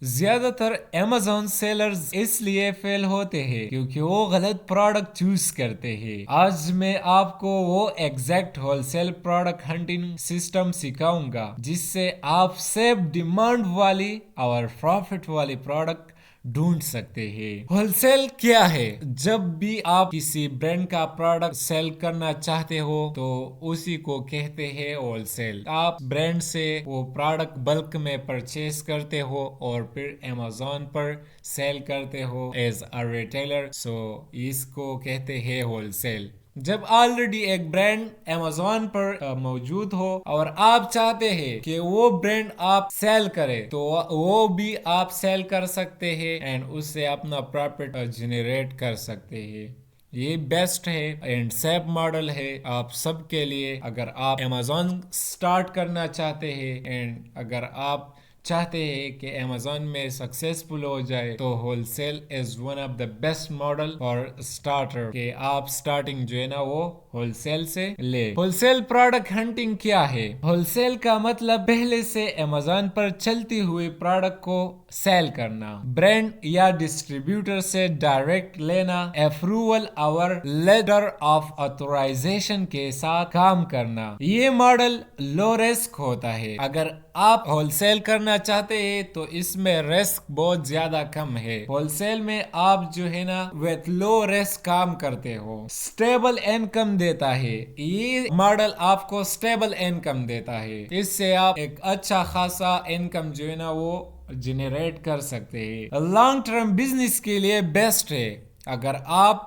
زیادہ تر Amazon sellers اس لیے فیل ہوتے ہیں کیونکہ وہ غلط پروڈکٹ چوز کرتے ہیں۔ آج میں آپ کو وہ exact wholesale product hunting system سکھاؤں گا جس سے آپ سیف ڈیمانڈ والی اور پروفٹ والی پروڈکٹ ڈھونڈ سکتے ہیں۔ ہول سیل کیا ہے؟ جب بھی آپ کسی برانڈ کا پروڈکٹ سیل کرنا چاہتے ہو تو اسی کو کہتے ہیں ہول سیل۔ آپ برانڈ سے وہ پروڈکٹ بلک میں پرچیز کرتے ہو اور پھر امیزون پر سیل کرتے ہو ایز اے ریٹیلر، سو اس کو کہتے ہیں ہول سیل۔ جب آلریڈی ایک برانڈ امیزون پر موجود ہو اور آپ چاہتے ہیں کہ وہ برانڈ آپ سیل کرے تو وہ بھی آپ سیل کر سکتے ہیں اینڈ اس سے اپنا پروفٹ جنریٹ کر سکتے ہیں۔ یہ بیسٹ ہے اینڈ سیف ماڈل ہے آپ سب کے لیے۔ اگر آپ امیزون سٹارٹ کرنا چاہتے ہیں اینڈ اگر آپ چاہتے ہیں کہ امیزون میں سکسیسفل ہو جائے تو wholesale is one of the best model for starter, کہ آپ سٹارٹنگ جو ہے نا وہ ہول سیل سے لے۔ ہول سیل پروڈکٹ ہنٹنگ کیا ہے؟ ہول سیل کا مطلب پہلے سے امیزون پر چلتی ہوئی پروڈکٹ کو سیل کرنا، برانڈ یا ڈسٹریبیوٹر سے ڈائریکٹ لینا، اپروول اور لیٹر آف آتھورائزیشن کے ساتھ کام کرنا۔ یہ ماڈل لو رسک ہوتا ہے۔ اگر آپ ہول سیل کرنا چاہتے ہیں تو اس میں رسک بہت زیادہ کم ہے۔ ہول سیل میں آپ جو ہے نا وتھ لو رسک کام کرتے ہو، سٹیبل انکم دیتا ہے۔ یہ ماڈل آپ کو سٹیبل انکم دیتا ہے، اس سے آپ ایک اچھا خاصا انکم جو ہے نا وہ جنریٹ کر سکتے ہیں۔ لانگ ٹرم بزنس کے لیے بیسٹ ہے۔ اگر آپ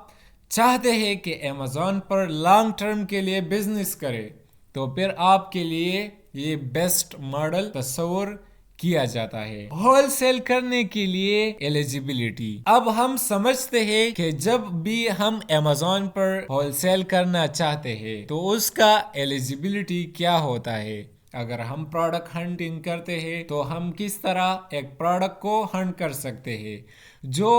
چاہتے ہیں کہ امیزون پر لانگ ٹرم کے لیے بزنس کرے تو پھر آپ کے لیے یہ بیسٹ ماڈل تصور کیا جاتا ہے۔ ہول سیل کرنے کے لیے ایلیجیبلٹی۔ اب ہم سمجھتے ہیں کہ جب بھی ہم امیزون پر ہول سیل کرنا چاہتے ہیں تو اس کا ایلیجیبلٹی کیا ہوتا ہے۔ اگر ہم پروڈکٹ ہنٹنگ کرتے ہیں تو ہم کس طرح ایک پروڈکٹ کو ہنٹ کر سکتے ہیں جو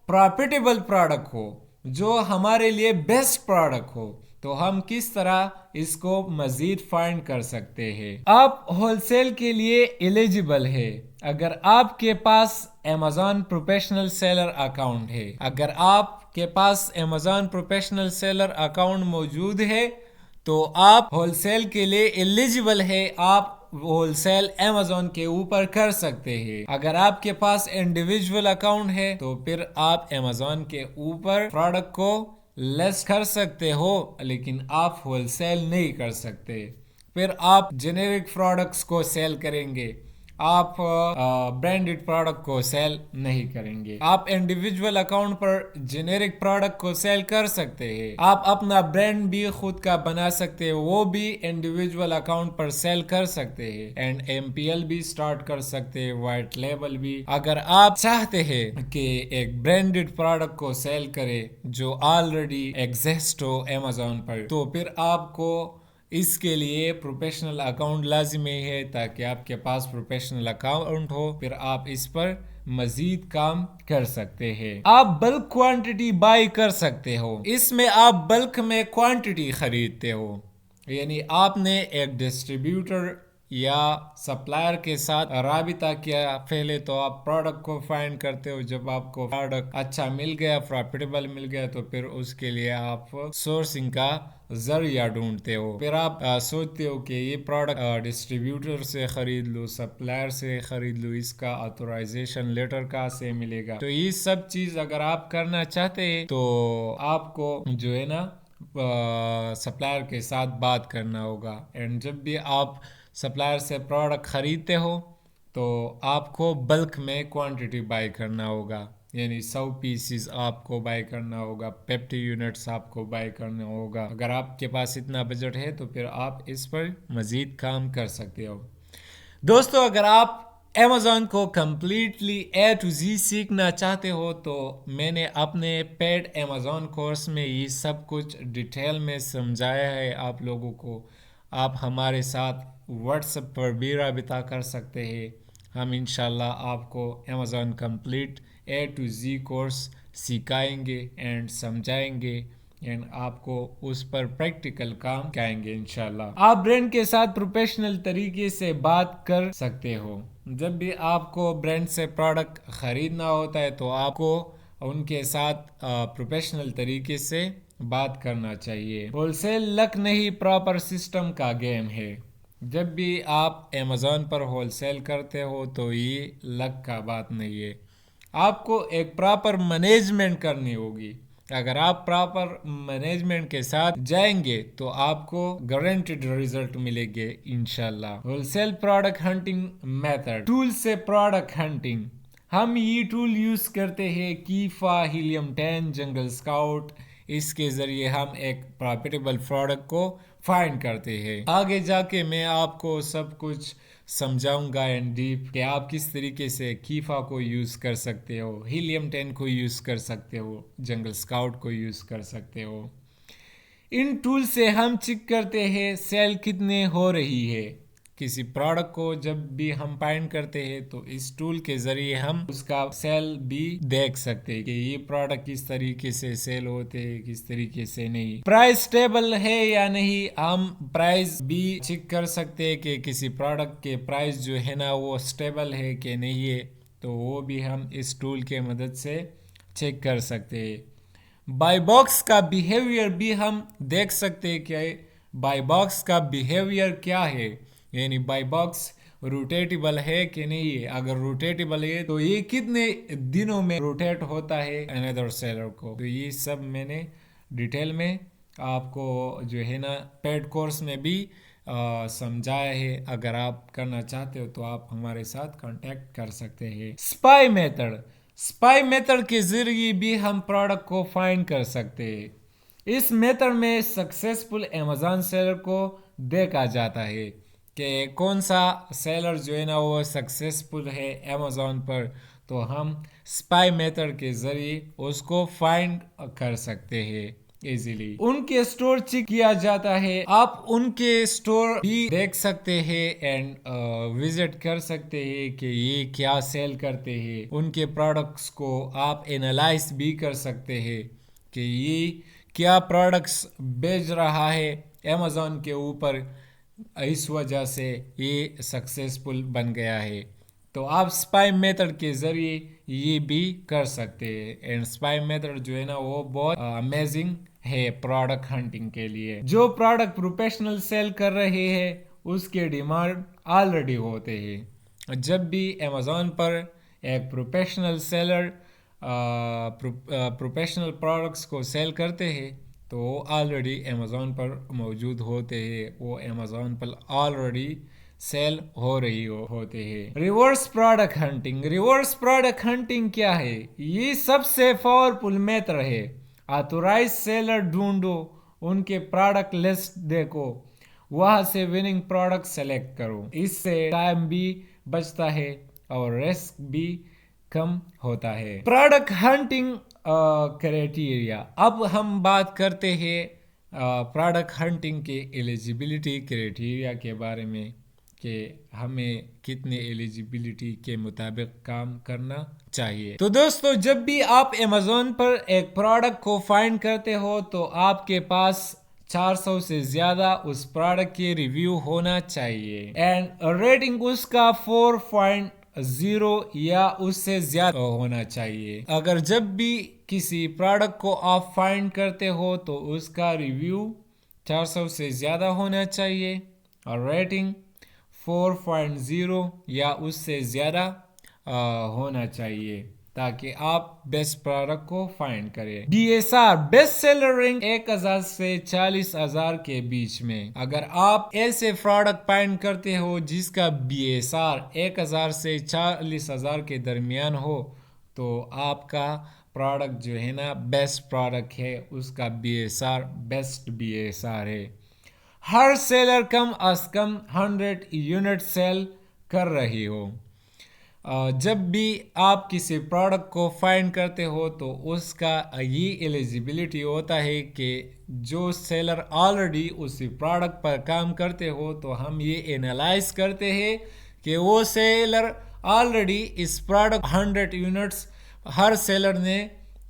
پروفیٹیبل پروڈکٹ ہو، جو ہمارے لیے بیسٹ پروڈکٹ ہو، تو ہم کس طرح اس کو مزید فائنڈ کر سکتے ہیں۔ آپ ہول سیل کے لیے ایلیجیبل ہے اگر آپ کے پاس امیزون پروفیشنل سیلر اکاؤنٹ ہے۔ اگر آپ کے پاس امیزون پروفیشنل سیلر اکاؤنٹ موجود ہے تو آپ ہول سیل کے لیے ایلیجیبل ہے۔ آپ ہول سیل امیزون کے اوپر کر سکتے ہیں۔ اگر آپ کے پاس انڈیویجول اکاؤنٹ ہے تو پھر آپ امیزون کے اوپر پروڈکٹ کو لیس کر سکتے ہو لیکن آپ ہول سیل نہیں کر سکتے۔ پھر آپ جنیرک پروڈکٹس کو سیل کریں گے، آپ برانڈڈ پروڈکٹ کو سیل نہیں کریں گے۔ آپ انڈیویجول اکاؤنٹ پر جنیرک پروڈکٹ کو سیل کر سکتے ہیں۔ آپ اپنا برانڈ بھی خود کا بنا سکتے ہیں، وہ بھی انڈیویجول اکاؤنٹ پر سیل کر سکتے ہیں اینڈ ایم پی ایل بھی سٹارٹ کر سکتے ہیں، وائٹ لیبل بھی۔ اگر آپ چاہتے ہیں کہ ایک برانڈڈ پروڈکٹ کو سیل کرے جو آلریڈی ایگزسٹ ہو امیزون پر تو پھر آپ کو اس کے لیے پروفیشنل اکاؤنٹ لازمی ہے تاکہ آپ کے پاس پروفیشنل اکاؤنٹ ہو، پھر آپ اس پر مزید کام کر سکتے ہیں۔ آپ بلک کوانٹٹی بائی کر سکتے ہو، اس میں آپ بلک میں کوانٹٹی خریدتے ہو، یعنی آپ نے ایک ڈسٹریبیوٹر یا سپلائر کے ساتھ رابطہ کیا، پہلے تو آپ پروڈکٹ کو فائنڈ کرتے ہو، جب آپ کو پروڈکٹ اچھا مل گیا، پروفیٹیبل مل گیا تو پھر اس کے لیے آپ سورسنگ کا ذریعہ ڈھونڈتے ہو۔ پھر آپ سوچتے ہو کہ یہ پروڈکٹ ڈسٹریبیوٹر سے خرید لو، سپلائر سے خرید لو، اس کا آتھورائزیشن لیٹر کہاں سے ملے گا۔ تو یہ سب چیز اگر آپ کرنا چاہتے ہیں تو آپ کو جو ہے نا سپلائر کے ساتھ بات کرنا ہوگا اینڈ جب بھی آپ سپلائر سے پروڈکٹ خریدتے ہو تو آپ کو بلک میں کوانٹٹی بائی کرنا ہوگا، یعنی 100 پیسز آپ کو بائی کرنا ہوگا، 50 یونٹس آپ کو بائی کرنا ہوگا۔ اگر آپ کے پاس اتنا بجٹ ہے تو پھر آپ اس پر مزید کام کر سکتے ہو۔ دوستو، اگر آپ امیزون کو کمپلیٹلی اے ٹو زی سیکھنا چاہتے ہو تو میں نے اپنے پیڈ امیزون کورس میں یہ سب کچھ ڈیٹیل میں سمجھایا ہے آپ لوگوں کو۔ آپ ہمارے ساتھ واٹس ایپ پر بھی رابطہ کر سکتے ہیں، ہم انشاءاللہ آپ کو Amazon complete A to Z course سکھائیں گے اینڈ سمجھائیں گے اینڈ آپ کو اس پر پریکٹیکل کام کریں گے انشاءاللہ. آپ برانڈ کے ساتھ پروفیشنل طریقے سے بات کر سکتے ہو. جب بھی آپ کو برانڈ سے پروڈکٹ خریدنا ہوتا ہے تو آپ کو ان کے ساتھ پروفیشنل طریقے سے بات کرنا چاہیے. ہول سیل لک نہیں پراپر سسٹم کا گیم ہے. جب بھی آپ امیزون پر ہول سیل کرتے ہو تو یہ لک کا بات نہیں ہے. آپ کو ایک پراپر مینجمنٹ کرنی ہوگی. اگر آپ پراپر مینجمنٹ کے ساتھ جائیں گے تو آپ کو گارنٹیڈ ریزلٹ ملے گے انشاءاللہ. Wholesale product hunting method. Tool سے پروڈکٹ ہنٹنگ. ہم یہ ٹول یوز کرتے ہیں کیفا، ہیلیم 10، جنگل اسکاؤٹ. اس کے ذریعے ہم ایک پروفیٹیبل پروڈکٹ کو فائنڈ کرتے ہیں. آگے جا کے میں آپ کو سب کچھ سمجھاؤں گا اینڈ ڈیپ کہ آپ کس طریقے سے کیفا کو یوز کر سکتے ہو، ہیلیم 10 کو یوز کر سکتے ہو، جنگل اسکاؤٹ کو یوز کر سکتے ہو. ان ٹول سے ہم چیک کرتے ہیں سیل کتنے ہو رہی ہے. کسی پروڈکٹ کو جب بھی ہم فائنڈ کرتے ہیں تو اس ٹول کے ذریعے ہم اس کا سیل بھی دیکھ سکتے ہیں کہ یہ پروڈکٹ کس طریقے سے سیل ہوتے ہیں، کس طریقے سے نہیں. پرائس سٹیبل ہے یا نہیں، ہم پرائس بھی چیک کر سکتے ہیں کہ کسی پروڈکٹ کے پرائس جو ہے نا وہ سٹیبل ہے کہ نہیں ہے، تو وہ بھی ہم اس ٹول کے مدد سے چیک کر سکتے ہیں. بائی باکس کا بیہیویئر بھی ہم دیکھ سکتے ہیں کہ بائی باکس کا بیہیویئر کیا ہے، یعنی بائی باکس روٹیٹیبل ہے کہ نہیں ہے. اگر روٹیٹیبل ہے تو یہ کتنے دنوں میں روٹیٹ ہوتا ہے انیدر سیلر کو. تو یہ سب میں نے ڈیٹیل میں آپ کو جو ہے نا پیڈ کورس میں بھی سمجھایا ہے. اگر آپ کرنا چاہتے ہو تو آپ ہمارے ساتھ کانٹیکٹ کر سکتے ہیں. Spy method. اسپائی میتھڈ کے ذریعے بھی ہم پروڈکٹ کو فائنڈ کر سکتے ہیں. اس میتھڈ میں سکسیسفل امیزون سیلر کو دیکھا جاتا ہے کہ کون سا سیلر جو ہے نا وہ سکسیسفل ہے امیزون پر، تو ہم اسپائی میتھڈ کے ذریعے اس کو فائنڈ کر سکتے ہیں ایزیلی. ان کے سٹور چیک کیا جاتا ہے. آپ ان کے سٹور بھی دیکھ سکتے ہیں اینڈ وزٹ کر سکتے ہیں کہ یہ کیا سیل کرتے ہیں. ان کے پروڈکٹس کو آپ اینالائز بھی کر سکتے ہیں کہ یہ کیا پروڈکٹس بیچ رہا ہے امیزون کے اوپر، اس وجہ سے یہ سکسیسفل بن گیا ہے. تو آپ اسپائی میتھڈ کے ذریعے یہ بھی کر سکتے ہیں. اینڈ اسپائی میتھڈ جو ہے نا وہ بہت امیزنگ ہے پروڈکٹ ہنٹنگ کے لیے. جو پروڈکٹ پروفیشنل سیل کر رہے ہیں اس کے ڈیمانڈ آلریڈی ہوتے ہیں. جب بھی امیزون پر ایک پروفیشنل سیلر پروفیشنل پروڈکٹس کو سیل کرتے ہیں تو وہ آلریڈی امیزون پر موجود ہوتے ہیں، وہ امیزون پر آلریڈی سیل ہو رہی ہوتے ہیں. Reverse product hunting. Reverse product hunting کیا ہے؟ یہ سب سے پاورفل میتھڈ ہے. آتھورائز سیلر ڈھونڈو، ان کے پروڈکٹ لسٹ دیکھو، وہاں سے وننگ پروڈکٹ سلیکٹ کرو. اس سے ٹائم بھی بچتا ہے اور رسک بھی کم ہوتا ہے. Product hunting criteria. اب ہم بات کرتے ہیں پروڈکٹ ہنٹنگ کے ایلیجیبلٹی کرائٹیریا کے بارے میں کہ ہمیں کتنے ایلیجیبلٹی کے مطابق کام کرنا چاہیے. تو دوستو، جب بھی آپ امیزون پر ایک پروڈکٹ کو فائنڈ کرتے ہو تو آپ کے پاس 400 سے زیادہ اس پروڈکٹ کے ریویو ہونا چاہیے اینڈ ریٹنگ اس کا 4.0 یا اس سے زیادہ ہونا چاہیے. اگر جب بھی کسی پروڈکٹ کو آپ فائنڈ کرتے ہو تو اس کا ریویو 400 سے زیادہ ہونا چاہیے اور ریٹنگ 4.0 یا اس سے زیادہ ہونا چاہیے تاکہ آپ بیسٹ پروڈکٹ کو فائنڈ کریں. BSR بیسٹ سیلر رینک 1000 سے 40,000 کے بیچ میں. اگر آپ ایسے پروڈکٹ فائنڈ کرتے ہو جس کا BSR 1000 سے 40,000 کے درمیان ہو تو آپ کا پروڈکٹ جو ہے نا بیسٹ پروڈکٹ ہے، اس کا BSR بیسٹ BSR ہے. ہر سیلر کم از کم 100 یونٹ سیل کر رہی ہو. جب بھی آپ کسی پروڈکٹ کو فائنڈ کرتے ہو تو اس کا یہ ایلیجیبلٹی ہوتا ہے کہ جو سیلر آلریڈی اسی پروڈکٹ پر کام کرتے ہو تو ہم یہ اینالائز کرتے ہیں کہ وہ سیلر آلریڈی اس پروڈکٹ 100 یونٹس ہر سیلر نے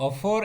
4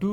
2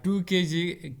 2 kg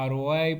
ROI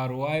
ROI